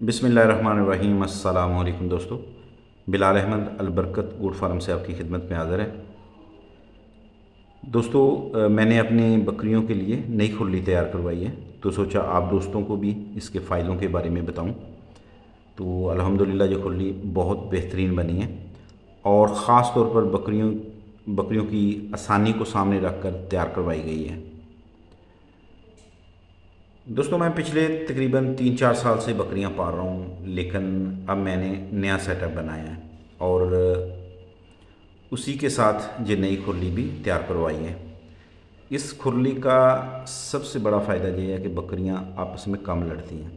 बिस्मिल्लाहिर्रहमानिर्रहीम। अस्सलाम वालेकुम दोस्तों। बिलाल अहमद अलबरकत गोट फार्म से आपकी खिदमत में हाज़िर है। दोस्तों, मैंने अपनी बकरियों के लिए नई खुरली तैयार करवाई है, तो सोचा आप दोस्तों को भी इसके फ़ायदों के बारे में बताऊं। तो अल्हम्दुलिल्लाह ये खुरली बहुत बेहतरीन बनी है और ख़ास तौर पर बकरियों की आसानी को सामने रख कर तैयार करवाई गई है। दोस्तों, मैं पिछले तकरीबन 3-4 साल से बकरियां पाल रहा हूं, लेकिन अब मैंने नया सेटअप बनाया है और उसी के साथ ये नई खुरली भी तैयार करवाई है। इस खुरली का सबसे बड़ा फ़ायदा ये है कि बकरियां आपस में कम लड़ती हैं,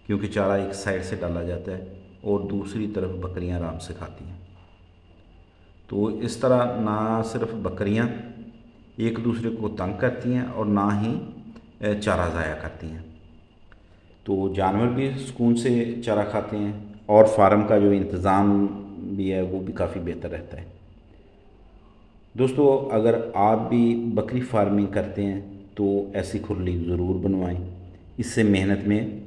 क्योंकि चारा एक साइड से डाला जाता है और दूसरी तरफ बकरियां आराम से खाती हैं। तो इस तरह ना सिर्फ बकरियां एक दूसरे को तंग करती हैं और ना ही चारा ज़ाया करती हैं। तो जानवर भी सुकून से चारा खाते हैं और फार्म का जो इंतज़ाम भी है वो भी काफ़ी बेहतर रहता है। दोस्तों, अगर आप भी बकरी फार्मिंग करते हैं तो ऐसी खुरली ज़रूर बनवाएं। इससे मेहनत में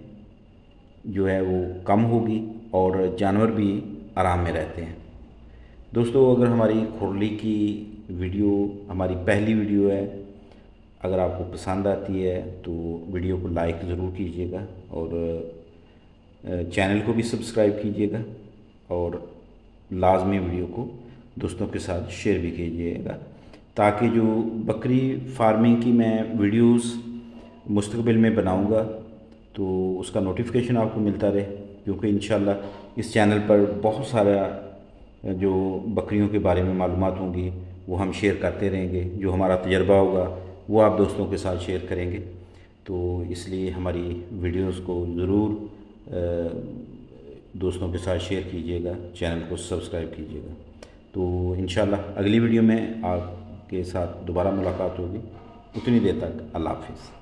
जो है वो कम होगी और जानवर भी आराम में रहते हैं। दोस्तों, अगर हमारी खुरली की वीडियो हमारी पहली वीडियो है, अगर आपको पसंद आती है तो वीडियो को लाइक ज़रूर कीजिएगा और चैनल को भी सब्सक्राइब कीजिएगा और लाजमी वीडियो को दोस्तों के साथ शेयर भी कीजिएगा, ताकि जो बकरी फार्मिंग की मैं वीडियोस मुस्तकबिल में बनाऊंगा तो उसका नोटिफिकेशन आपको मिलता रहे। क्योंकि इंशाल्लाह इस चैनल पर बहुत सारा जो बकरियों के बारे में मालूमात होंगी वो हम शेयर करते रहेंगे। जो हमारा तजर्बा होगा वो आप दोस्तों के साथ शेयर करेंगे। तो इसलिए हमारी वीडियोस को ज़रूर दोस्तों के साथ शेयर कीजिएगा, चैनल को सब्सक्राइब कीजिएगा। तो इंशाल्लाह अगली वीडियो में आपके साथ दोबारा मुलाकात होगी। उतनी देर तक अल्लाह हाफ़िज़।